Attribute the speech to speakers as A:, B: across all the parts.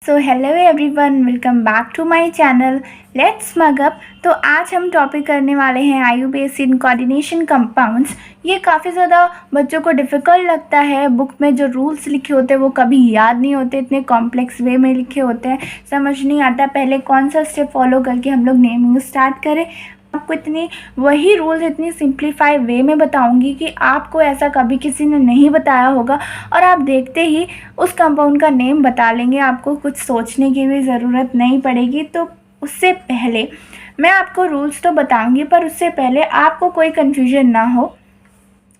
A: So hello everyone, welcome back to my channel let's smug up. तो आज हम topic करने वाले हैं IUPAC इन कोऑर्डिनेशन कंपाउंड्स। ये काफ़ी ज़्यादा बच्चों को डिफ़िकल्ट लगता है। बुक में जो रूल्स लिखे होते हैं वो कभी याद नहीं होते, इतने कॉम्प्लेक्स वे में लिखे होते हैं, समझ नहीं आता पहले कौन सा स्टेप फॉलो करके हम लोग नेमिंग स्टार्ट करें। आपको इतनी वही रूल्स इतनी सिंप्लीफाई वे में बताऊंगी कि आपको ऐसा कभी किसी ने नहीं बताया होगा और आप देखते ही उस कंपाउंड का नेम बता लेंगे, आपको कुछ सोचने की भी ज़रूरत नहीं पड़ेगी। तो उससे पहले मैं आपको रूल्स तो बताऊंगी, पर उससे पहले आपको कोई कन्फ्यूजन ना हो,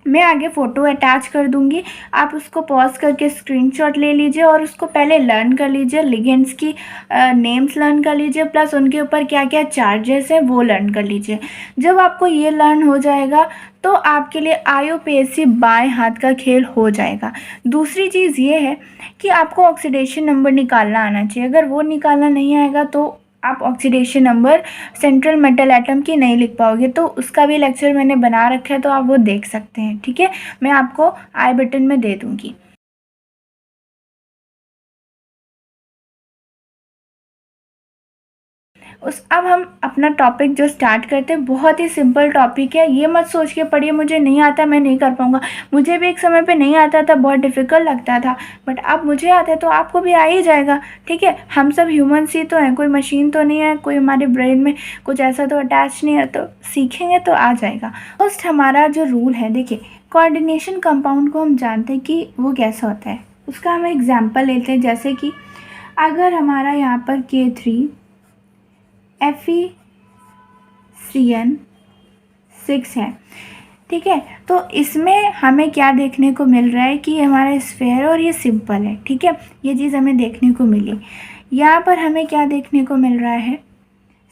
A: मैं आगे फ़ोटो अटैच कर दूंगी। आप उसको पॉज करके स्क्रीनशॉट ले लीजिए और उसको पहले लर्न कर लीजिए। लिगेंड्स की नेम्स लर्न कर लीजिए, प्लस उनके ऊपर क्या क्या चार्जेस हैं वो लर्न कर लीजिए। जब आपको ये लर्न हो जाएगा तो आपके लिए IUPAC बाएं हाथ का खेल हो जाएगा। दूसरी चीज़ ये है कि आपको ऑक्सीडेशन नंबर निकालना आना चाहिए। अगर वो निकालना नहीं आएगा तो आप oxidation number central metal atom की नहीं लिख पाओगे। तो उसका भी लेक्चर मैंने बना रखा है, तो आप वो देख सकते हैं। ठीक है, मैं आपको आई बटन में दे दूँगी। अब हम अपना टॉपिक जो स्टार्ट करते हैं, बहुत ही सिंपल टॉपिक है। ये मत सोच के पढ़िए मुझे नहीं आता, मैं नहीं कर पाऊँगा। मुझे भी एक समय पे नहीं आता था, बहुत डिफ़िकल्ट लगता था, बट अब मुझे आता है तो आपको भी आ ही जाएगा। ठीक है, हम सब ह्यूमन्स ही तो हैं, कोई मशीन तो नहीं है, कोई हमारे ब्रेन में कुछ ऐसा तो अटैच नहीं है। तो सीखेंगे तो आ जाएगा। फर्स्ट हमारा जो रूल है, देखिए कोऑर्डिनेशन कंपाउंड को हम जानते हैं कि वो कैसा होता है। उसका हम एग्जाम्पल लेते हैं, जैसे कि अगर हमारा यहाँ पर Fe3CN6 है, ठीक है, तो इसमें हमें क्या देखने को मिल रहा है कि हमारा स्फेयर और ये सिंपल है। ठीक है, ये चीज़ हमें देखने को मिली। यहाँ पर हमें क्या देखने को मिल रहा है,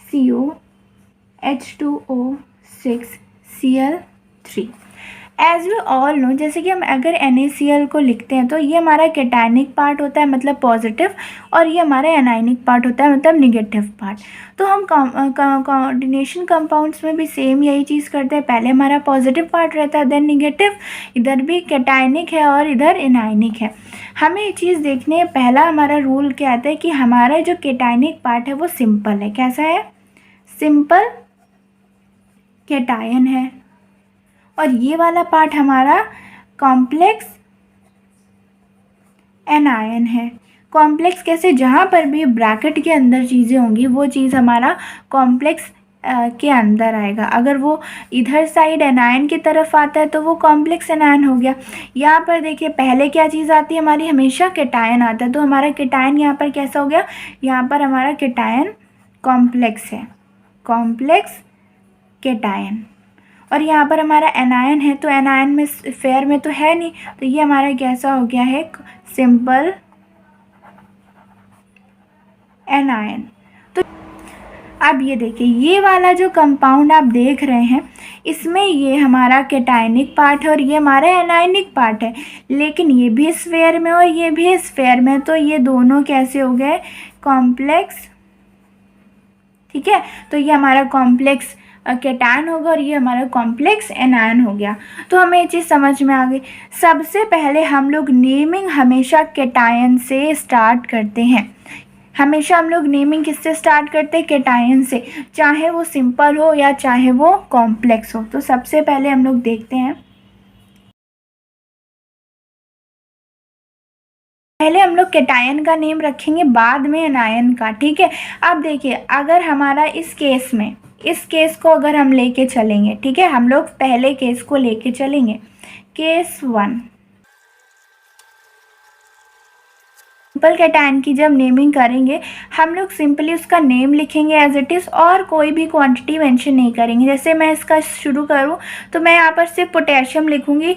A: COH2O6Cl3। As we all know, जैसे कि हम अगर NaCl को लिखते हैं तो ये हमारा कैटायनिक पार्ट होता है, मतलब पॉजिटिव, और ये हमारा एनायनिक पार्ट होता है, मतलब निगेटिव पार्ट। तो हम कोऑर्डिनेशन कंपाउंड्स में भी सेम यही चीज़ करते हैं। पहले हमारा पॉजिटिव पार्ट रहता है, देन निगेटिव, इधर भी कैटायनिक है और इधर एनायनिक है। हमें ये चीज़ देखने, पहला हमारा रूल क्या आता है कि हमारा जो कैटायनिक पार्ट है वो सिंपल है। कैसा है? सिंपल कैटायन है। और ये वाला पार्ट हमारा कॉम्प्लेक्स एनायन है। कॉम्प्लेक्स कैसे? जहाँ पर भी ब्रैकेट के अंदर चीज़ें होंगी वो चीज़ हमारा कॉम्प्लेक्स के अंदर आएगा। अगर वो इधर साइड एनायन की तरफ आता है तो वो कॉम्प्लेक्स एनायन हो गया। यहाँ पर देखिए पहले क्या चीज़ आती है हमारी, हमेशा कैटायन आता है, तो हमारा कैटायन यहाँ पर कैसा हो गया, यहाँ पर हमारा कैटायन कॉम्प्लेक्स है, कॉम्प्लेक्स कैटायन। और यहाँ पर हमारा एनायन है, तो एनायन में फेयर में तो है नहीं, तो ये हमारा कैसा हो गया है, सिंपल एनायन। तो अब ये देखिए, ये वाला जो कंपाउंड आप देख रहे हैं, इसमें ये हमारा कैटायनिक पार्ट है और ये हमारा एनायनिक पार्ट है, लेकिन ये भी स्फेयर में और ये भी स्फेयर में, तो ये दोनों कैसे हो गए, कॉम्प्लेक्स। ठीक है, तो ये हमारा कॉम्प्लेक्स कैटायन होगा और ये हमारा कॉम्प्लेक्स एनायन हो गया। तो हमें ये चीज़ समझ में आ गई। सबसे पहले हम लोग नेमिंग हमेशा कैटायन से स्टार्ट करते हैं। हमेशा हम लोग नेमिंग किससे स्टार्ट करते हैं, कैटायन से, चाहे वो सिंपल हो या चाहे वो कॉम्प्लेक्स हो। तो सबसे पहले हम लोग देखते हैं, पहले हम लोग कैटायन का नेम रखेंगे, बाद में एनायन का। ठीक है, अब देखिए अगर हमारा इस केस को अगर हम लेके चलेंगे, ठीक है, हम लोग पहले केस को लेके चलेंगे, केस 1। सिंपल कैटायन की जब नेमिंग करेंगे हम लोग सिंपली उसका नेम लिखेंगे एज इट इज़, और कोई भी क्वांटिटी मेंशन नहीं करेंगे। जैसे मैं इसका शुरू करूं तो मैं यहाँ पर सिर्फ पोटेशियम लिखूंगी,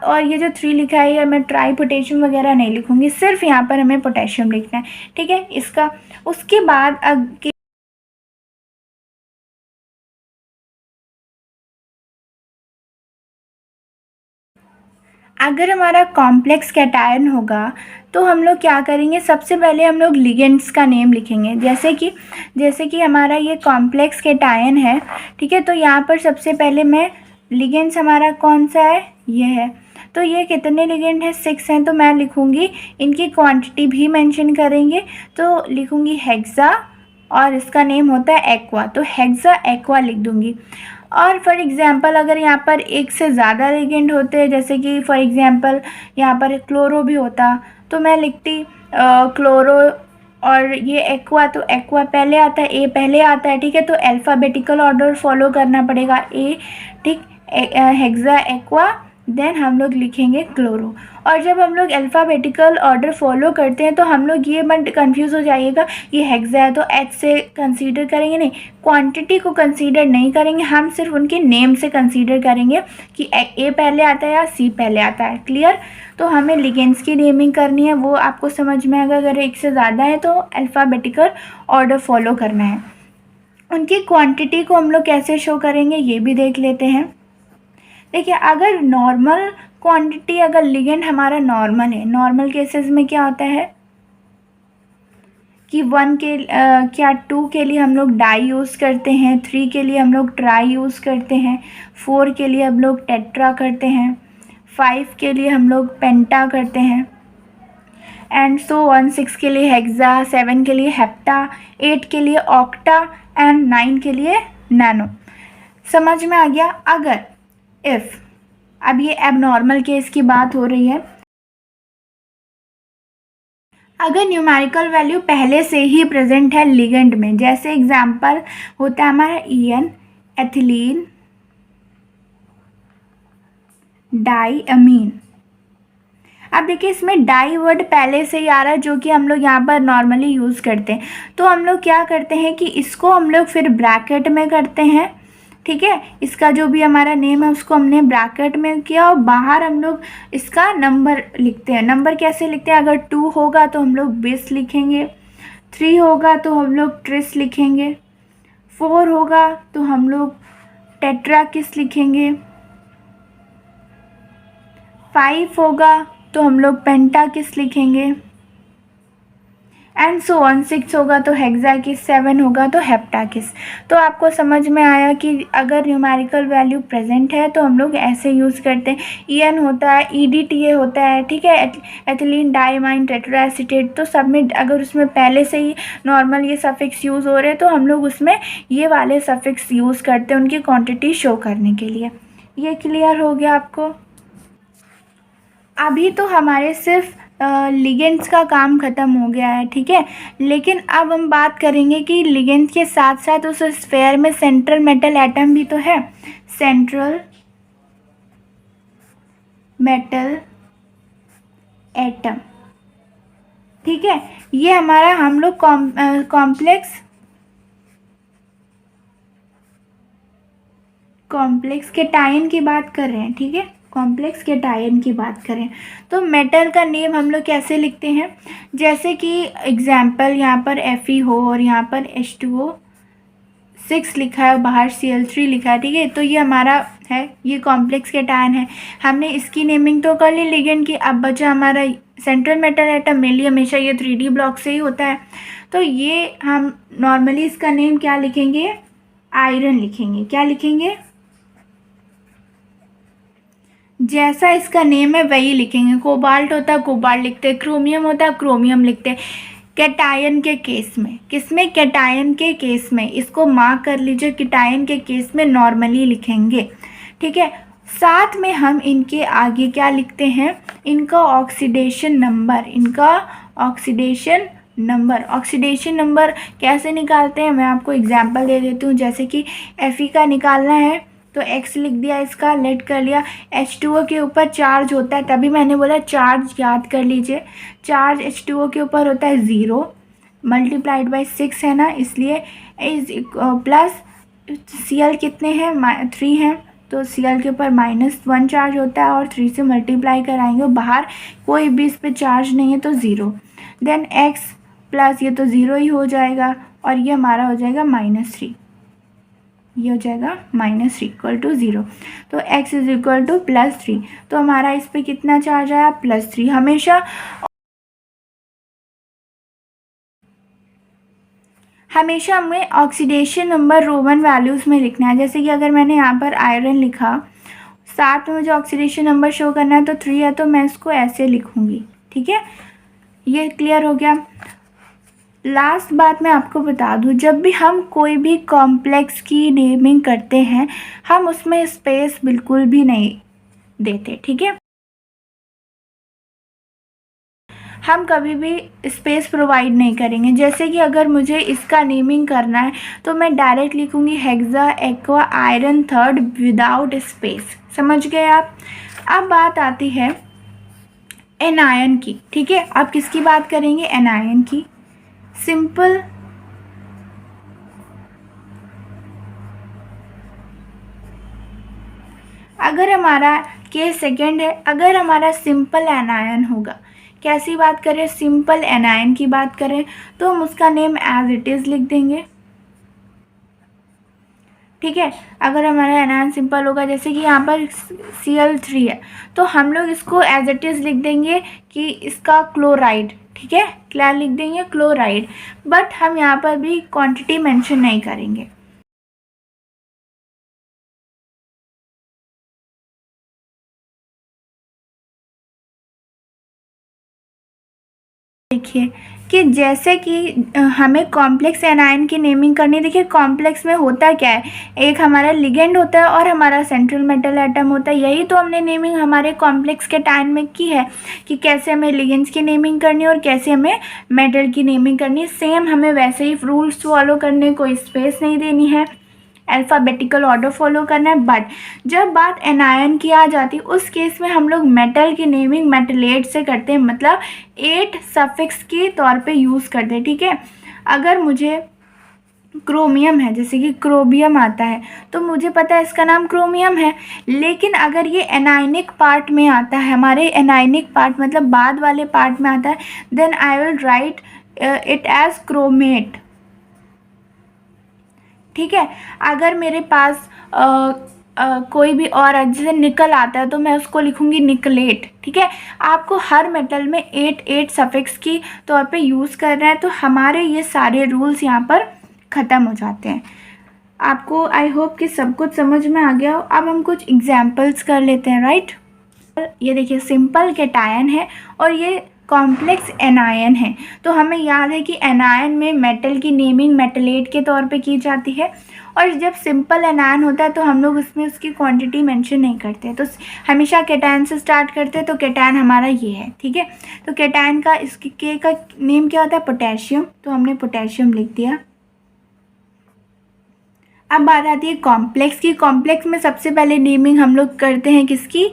A: और ये जो 3 लिखा है या मैं ट्राई पोटेशियम वगैरह नहीं लिखूंगी, सिर्फ यहाँ पर हमें पोटेशियम लिखना है। ठीक है, इसका उसके बाद अगर हमारा कॉम्प्लेक्स कैटायन होगा तो हम लोग क्या करेंगे, सबसे पहले हम लोग लिगेंड्स का नेम लिखेंगे। जैसे कि हमारा ये कॉम्प्लेक्स कैटायन है, ठीक है, तो यहाँ पर सबसे पहले मैं लिगेंड्स हमारा कौन सा है, ये है, तो ये कितने लिगेंड हैं, 6 हैं। तो मैं लिखूँगी, इनकी क्वांटिटी भी मेंशन करेंगे, तो लिखूँगी हेक्सा और इसका नेम होता है एक्वा, तो हेक्सा एक्वा लिख दूँगी। और फॉर एग्ज़ाम्पल अगर यहाँ पर एक से ज़्यादा लिगेंड होते हैं, जैसे कि फॉर एग्ज़ाम्पल यहाँ पर क्लोरो भी होता, तो मैं लिखती क्लोरो और ये एक्वा, तो एक्वा पहले आता है, ए पहले आता है, ठीक है। तो अल्फ़ाबेटिकल ऑर्डर फॉलो करना पड़ेगा, ए, ठीक, हेक्सा एक्वा, देन हम लोग लिखेंगे क्लोरो। और जब हम लोग अल्फ़ाबेटिकल ऑर्डर फॉलो करते हैं तो हम लोग ये मत कंफ्यूज हो जाइएगा, ये हेक्सा है तो एच से कंसीडर करेंगे, नहीं, क्वांटिटी को कंसीडर नहीं करेंगे, हम सिर्फ उनके नेम से कंसीडर करेंगे कि ए पहले आता है या सी पहले आता है। क्लियर? तो हमें लिगेंड्स की नेमिंग करनी है, वो आपको समझ में आएगा। अगर एक से ज़्यादा है तो अल्फ़ाबेटिकल ऑर्डर फॉलो करना है। उनकी क्वांटिटी को हम लोग कैसे शो करेंगे ये भी देख लेते हैं। देखिए, अगर नॉर्मल क्वांटिटी, अगर लिगेंड हमारा नॉर्मल है, नॉर्मल केसेस में क्या होता है कि 1 के क्या 2 के लिए हम लोग डाई यूज़ करते हैं, 3 के लिए हम लोग ट्राई यूज़ करते हैं, 4 के लिए हम लोग टेट्रा करते हैं, 5 के लिए हम लोग पेंटा करते हैं, एंड सो 6 के लिए हेक्सा, 7 के लिए हेप्टा, 8 के लिए ऑक्टा एंड 9 के लिए नैनो। समझ में आ गया? अगर इफ़, अब ये एबनॉर्मल केस की बात हो रही है, अगर न्यूमेरिकल वैल्यू पहले से ही प्रेजेंट है लिगेंड में, जैसे एग्जांपल होता है हमारा EN, एथिलीन, डाईअमीन। अब देखिए, इसमें डाई वर्ड पहले से ही आ रहा है, जो कि हम लोग यहाँ पर नॉर्मली यूज़ करते हैं। तो हम लोग क्या करते हैं कि इसको हम लोग फिर ब्रैकेट में करते हैं, ठीक है। इसका जो भी हमारा नेम है उसको हमने ब्रैकेट में किया और बाहर हम लोग इसका नंबर लिखते हैं। नंबर कैसे लिखते हैं? अगर 2 होगा तो हम लोग बिस लिखेंगे, 3 होगा तो हम लोग ट्रिस लिखेंगे, 4 होगा तो हम लोग टेट्राकिस लिखेंगे, 5 होगा तो हम लोग पेंटाकिस लिखेंगे, एंड सो 6 होगा तो हेक्साकिस, 7 होगा तो हेप्टाकिस। तो आपको समझ में आया कि अगर न्यूमेरिकल वैल्यू प्रेजेंट है तो हम लोग ऐसे यूज़ करते हैं। EN होता है, EDTA होता है, ठीक है, एथिलीन डाइमाइन टेट्राएसीटेट। तो सब में अगर उसमें पहले से ही नॉर्मल ये सफिक्स यूज़ हो रहे हैं तो हम लोग उसमें ये वाले सफिक्स यूज़ करते हैं उनकी क्वान्टिटी शो करने के लिए। ये क्लियर हो गया आपको? अभी तो हमारे सिर्फ लिगेंड्स का काम ख़त्म हो गया है, ठीक है। लेकिन अब हम बात करेंगे कि लिगेंड्स के साथ साथ उस स्फेयर में सेंट्रल मेटल एटम भी तो है, सेंट्रल मेटल एटम, ठीक है। ये हमारा, हम लोग कॉम्प्लेक्स केटायन की बात कर रहे हैं, ठीक है, कॉम्प्लेक्स केटायन की बात करें तो मेटल का नेम हम लोग कैसे लिखते हैं? जैसे कि एग्जाम्पल यहाँ पर Fe हो और यहाँ पर H2O6 लिखा है और बाहर Cl3 लिखा है, ठीक है। तो ये हमारा है, ये कॉम्प्लेक्स केटायन है। हमने इसकी नेमिंग तो कर ली लिगेंड की। अब बचा हमारा सेंट्रल मेटल एटम, मेनली हमेशा ये 3D ब्लॉक से ही होता है। तो ये हम नॉर्मली इसका नेम क्या लिखेंगे? आयरन लिखेंगे। क्या लिखेंगे? जैसा इसका नेम है वही लिखेंगे। कोबाल्ट होता है कोबाल्ट लिखते हैं, क्रोमियम होता है क्रोमियम लिखते हैं। कैटायन के केस में, किसमें? कैटायन के केस में, इसको मार्क कर लीजिए, कैटायन के केस में नॉर्मली लिखेंगे, ठीक है। साथ में हम इनके आगे क्या लिखते हैं? इनका ऑक्सीडेशन नंबर, इनका ऑक्सीडेशन नंबर। ऑक्सीडेशन नंबर कैसे निकालते हैं मैं आपको एग्जाम्पल दे देती हूँ। जैसे कि Fe का निकालना है तो X लिख दिया, इसका लेट कर लिया। H2O के ऊपर चार्ज होता है, तभी मैंने बोला चार्ज याद कर लीजिए। चार्ज H2O के ऊपर होता है 0 मल्टीप्लाइड बाई 6 है ना, इसलिए इज प्लस Cl कितने हैं? 3 हैं, तो Cl के ऊपर -1 चार्ज होता है और 3 से मल्टीप्लाई कराएंगे, बाहर कोई भी इस पर चार्ज नहीं है तो 0। देन X प्लस ये तो 0 ही हो जाएगा और ये हमारा हो जाएगा -3, ये हो जाएगा -3 इक्वल टू 0। तो x इज इक्वल टू +3। तो हमारा इस पे कितना चार्ज आया? +3। हमेशा हमें ऑक्सीडेशन नंबर रोमन वैल्यूज़ में लिखना है। जैसे कि अगर मैंने यहाँ पर आयरन लिखा साथ में मुझे ऑक्सीडेशन नंबर शो करना है तो 3 है, तो मैं इसको ऐसे लिखूँगी। ठीक है, ये क्लियर हो गया। लास्ट बात मैं आपको बता दूं, जब भी हम कोई भी कॉम्प्लेक्स की नेमिंग करते हैं हम उसमें स्पेस बिल्कुल भी नहीं देते। ठीक है, हम कभी भी स्पेस प्रोवाइड नहीं करेंगे। जैसे कि अगर मुझे इसका नेमिंग करना है तो मैं डायरेक्ट लिखूँगी hexa aqua iron third without space. समझ गए आप। अब बात आती है एनायन की। ठीक है, आप किसकी बात करेंगे? एनायन की। सिंपल अगर हमारा केस सेकेंड है, अगर हमारा सिंपल एनायन होगा, कैसी बात करें? सिंपल एनायन की बात करें तो हम उसका नेम एज इट इज़ लिख देंगे। ठीक है, अगर हमारा एनायन सिंपल होगा, जैसे कि यहाँ पर Cl3 है तो हम लोग इसको एज इट इज़ लिख देंगे कि इसका क्लोराइड। ठीक है, क्या लिख देंगे? क्लोराइड। बट हम यहाँ पर भी क्वांटिटी मेंशन नहीं करेंगे। देखिए कि जैसे कि हमें कॉम्प्लेक्स एनायन की नेमिंग करनी। देखिए कॉम्प्लेक्स में होता क्या है, एक हमारा लिगेंड होता है और हमारा सेंट्रल मेटल एटम होता है। यही तो हमने नेमिंग हमारे कॉम्प्लेक्स के टाइम में की है कि कैसे हमें लिगेंड्स की नेमिंग करनी है और कैसे हमें मेटल की नेमिंग करनी है। सेम हमें वैसे ही रूल्स फॉलो करने, कोई स्पेस नहीं देनी है, अल्फ़ाबेटिकल ऑर्डर फॉलो करना है। बट जब बात एनायन की आ जाती है उस केस में हम लोग मेटल की नेमिंग मेटलेट से करते हैं, मतलब 8 सफिक्स के तौर पे यूज़ करते हैं। ठीक है, अगर मुझे क्रोमियम है, जैसे कि क्रोबियम आता है तो मुझे पता है इसका नाम क्रोमियम है, लेकिन अगर ये एनायनिक पार्ट में आता है, हमारे एनायनिक पार्ट मतलब बाद वाले पार्ट में आता है, then I will write it as chromate. ठीक है, अगर मेरे पास कोई भी और जैसे निकल आता है तो मैं उसको लिखूँगी निकलेट। ठीक है, आपको हर मेटल में 8 सफिक्स की तौर पे यूज़ कर रहे हैं तो हमारे ये सारे रूल्स यहाँ पर ख़त्म हो जाते हैं। आपको आई होप कि सब कुछ समझ में आ गया हो। अब हम कुछ एग्जाम्पल्स कर लेते हैं। राइट, ये देखिए सिंपल कैटायन है और ये कॉम्प्लेक्स एनायन है। तो हमें याद है कि एनायन में मेटल की नेमिंग मेटलेट के तौर पे की जाती है, और जब सिंपल एनायन होता है तो हम लोग उसमें उसकी क्वांटिटी मेंशन नहीं करते, तो हमेशा कैटायन से स्टार्ट करते हैं। तो कैटायन हमारा ये है। ठीक है, तो कैटायन का इसकी के का नेम क्या होता है? पोटेशियम, तो हमने पोटेशियम लिख दिया। अब बात आती है कॉम्प्लेक्स की। कॉम्प्लेक्स में सबसे पहले नेमिंग हम लोग करते हैं किसकी?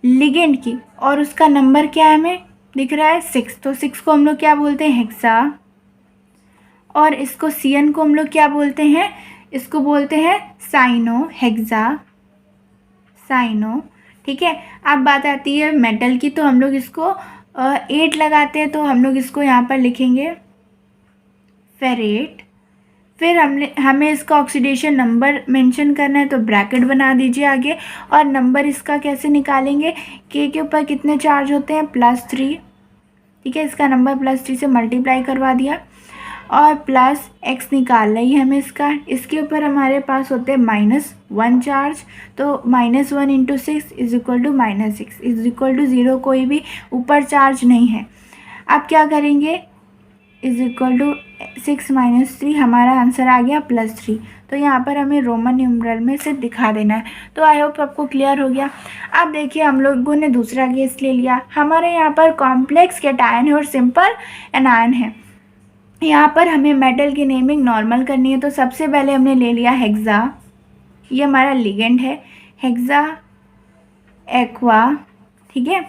A: लिगेंड की, और उसका नंबर क्या है हमें दिख रहा है 6। तो 6 को हम लोग क्या बोलते हैं? हेक्सा। और इसको Cn को हम लोग क्या बोलते हैं? इसको बोलते हैं साइनो, हेक्सा साइनो। ठीक है, अब बात आती है मेटल की, तो हम लोग इसको 8 लगाते हैं, तो हम लोग इसको यहाँ पर लिखेंगे फेरेट। फिर हमें इसका ऑक्सीडेशन नंबर मेंशन करना है तो ब्रैकेट बना दीजिए आगे। और नंबर इसका कैसे निकालेंगे? के ऊपर कितने चार्ज होते हैं? +3। ठीक है, इसका नंबर +3 से मल्टीप्लाई करवा दिया और प्लस x निकालना ही हमें इसका। इसके ऊपर हमारे पास होते हैं -1 चार्ज, तो -1 × 6 = -6 = 0। कोई भी ऊपर चार्ज नहीं है। अब क्या करेंगे? = 6 - 3, हमारा आंसर आ गया +3। तो यहाँ पर हमें रोमन न्यूमरल में से दिखा देना है। तो आई होप आपको क्लियर हो गया। अब देखिए हम लोगों ने दूसरा केस ले लिया। हमारे यहाँ पर कॉम्प्लेक्स कैटायन है और सिंपल एनायन है। यहाँ पर हमें मेटल की नेमिंग नॉर्मल करनी है, तो सबसे पहले हमने ले लिया हेक्सा, ये हमारा लिगेंड है, हेक्सा एक्वा। ठीक है,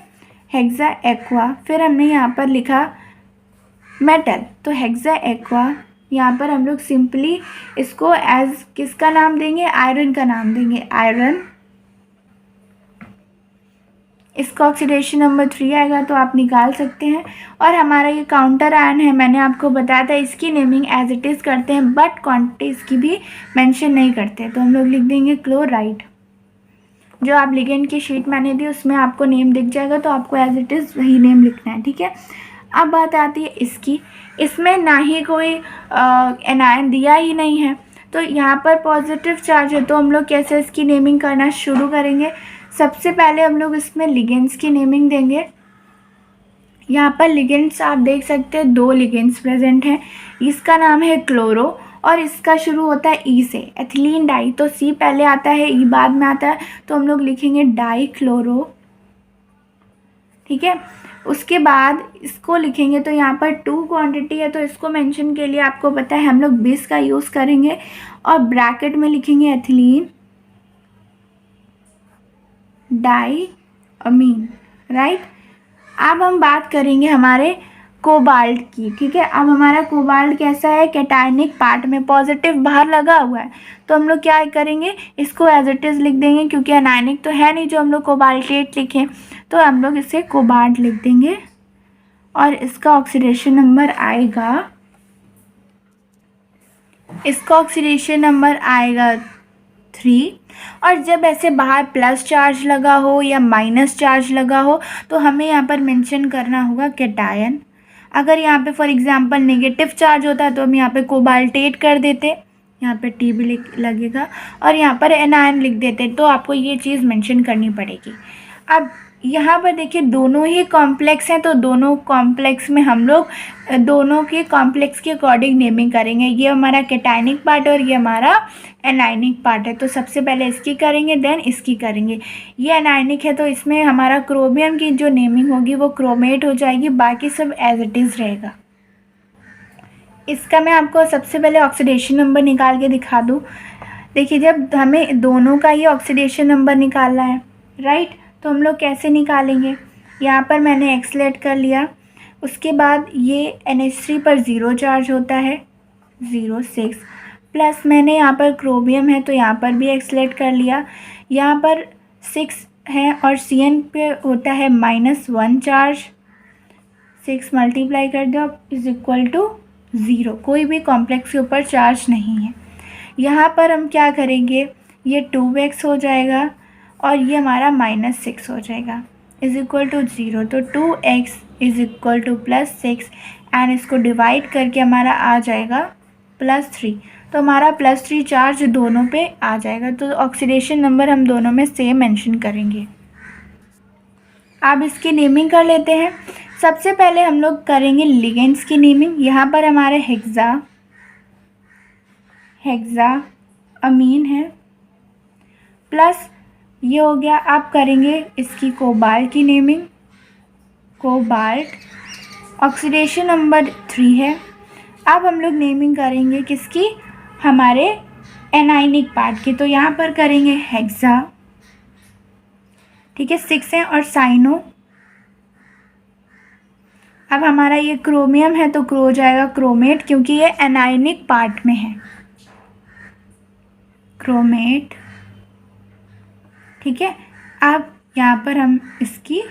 A: हेक्सा एक्वा। फिर हमने यहाँ पर लिखा मेटल, तो हेक्सा एक्वा। यहाँ पर हम लोग सिंपली इसको एज किसका नाम देंगे? आयरन का नाम देंगे, आयरन। इसका ऑक्सीडेशन नंबर 3 आएगा तो आप निकाल सकते हैं। और हमारा ये काउंटर आयन है, मैंने आपको बताया था इसकी नेमिंग एज इट इज़ करते हैं बट क्वांटिटी इसकी भी मेंशन नहीं करते, तो हम लोग लिख देंगे क्लोराइड। जो आप लिगेंड की शीट मैंने दी उसमें आपको नेम दिख जाएगा, तो आपको एज इट इज़ वही नेम लिखना है। ठीक है, अब बात आती है इसकी। इसमें ना ही कोई एनायन दिया ही नहीं है, तो यहाँ पर पॉजिटिव चार्ज है, तो हम लोग कैसे इसकी नेमिंग करना शुरू करेंगे। सबसे पहले हम लोग इसमें लिगेंड्स की नेमिंग देंगे। यहाँ पर लिगेंड्स आप देख सकते हैं, 2 लिगेंड्स प्रेजेंट हैं। इसका नाम है क्लोरो और इसका शुरू होता है ई से, एथिलीन डाई। तो सी पहले आता है, ई बाद में आता है, तो हम लोग लिखेंगे डाई क्लोरो। ठीक है, उसके बाद इसको लिखेंगे तो यहाँ पर 2 क्वांटिटी है, तो इसको मेंशन के लिए आपको पता है हम लोग 20 का यूज़ करेंगे और ब्रैकेट में लिखेंगे एथिलीन डाई अमीन, राइट। अब हम बात करेंगे हमारे कोबाल्ट की। ठीक है, अब हमारा कोबाल्ट कैसा है, कैटायनिक पार्ट में पॉजिटिव बाहर लगा हुआ है, तो हम लोग क्या करेंगे, इसको एज इट इज़ लिख देंगे, क्योंकि अनायनिक तो है नहीं जो हम लोग कोबाल्टेट लिखें, तो हम लोग इसे कोबाल्ट लिख देंगे और इसका ऑक्सीडेशन नंबर आएगा, इसका ऑक्सीडेशन नंबर आएगा 3। और जब ऐसे बाहर प्लस चार्ज लगा हो या माइनस चार्ज लगा हो तो हमें यहाँ पर मेंशन करना होगा कैटायन। अगर यहाँ पे फॉर एग्जांपल नेगेटिव चार्ज होता तो हम यहाँ पे कोबाल्टेट कर देते, यहाँ पे टी भी लगेगा, और यहाँ पर एनायन लिख देते। तो आपको ये चीज़ मेंशन करनी पड़ेगी। अब यहाँ पर देखिए दोनों ही कॉम्प्लेक्स हैं, तो दोनों कॉम्प्लेक्स में हम लोग दोनों के कॉम्प्लेक्स के अकॉर्डिंग नेमिंग करेंगे। ये हमारा कैटायनिक पार्ट और ये हमारा एनायनिक पार्ट है, तो सबसे पहले इसकी करेंगे देन इसकी करेंगे। ये एनायनिक है तो इसमें हमारा क्रोमियम की जो नेमिंग होगी वो क्रोमेट हो जाएगी, बाकी सब एज इट इज़ रहेगा। इसका मैं आपको सबसे पहले ऑक्सीडेशन नंबर निकाल के दिखा दूँ। देखिए, जब हमें दोनों का ही ऑक्सीडेशन नंबर निकालना है, राइट, तो हम लोग कैसे निकालेंगे। यहाँ पर मैंने x लेट कर लिया, उसके बाद ये NH3 पर 0 चार्ज होता है 0.6, प्लस मैंने यहाँ पर क्रोमियम है तो यहाँ पर भी x लेट कर लिया, यहाँ पर 6 है और CN पे होता है -1 चार्ज, 6 मल्टीप्लाई कर दो इज इक्वल टू 0, कोई भी कॉम्प्लेक्स के ऊपर चार्ज नहीं है। यहाँ पर हम क्या करेंगे, ये 2x हो जाएगा और ये हमारा -6 हो जाएगा इज इक्वल टू 0, तो 2x is equal to +6 and इसको डिवाइड करके हमारा आ जाएगा +3, तो हमारा +3 चार्ज दोनों पे आ जाएगा। तो ऑक्सीडेशन नंबर हम दोनों में सेम मेंशन करेंगे। अब इसकी नेमिंग कर लेते हैं। सबसे पहले हम लोग करेंगे लिगेंड्स की नेमिंग। यहाँ पर हमारे हेक्सा अमीन है, प्लस ये हो गया। आप करेंगे इसकी कोबाल्ट की नेमिंग, कोबाल्ट ऑक्सीडेशन नंबर 3 है। अब हम लोग नेमिंग करेंगे किसकी, हमारे एनायनिक पार्ट की, तो यहाँ पर करेंगे हेक्सा, ठीक है, 6 है और साइनो। अब हमारा ये क्रोमियम है तो क्रो हो जाएगा क्रोमेट, क्योंकि ये एनायनिक पार्ट में है, क्रोमेट, ठीक है। अब यहाँ पर हम इसकी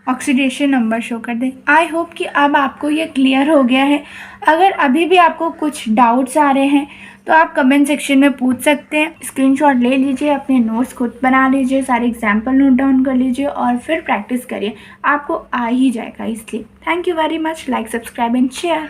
A: ऑक्सीडेशन नंबर शो कर दें। आई होप कि अब आपको ये क्लियर हो गया है। अगर अभी भी आपको कुछ डाउट्स आ रहे हैं तो आप कमेंट सेक्शन में पूछ सकते हैं। स्क्रीनशॉट ले लीजिए, अपने नोट्स खुद बना लीजिए, सारे एग्जाम्पल नोट डाउन कर लीजिए और फिर प्रैक्टिस करिए, आपको आ ही जाएगा। इसलिए thank you very much. Like, subscribe and share.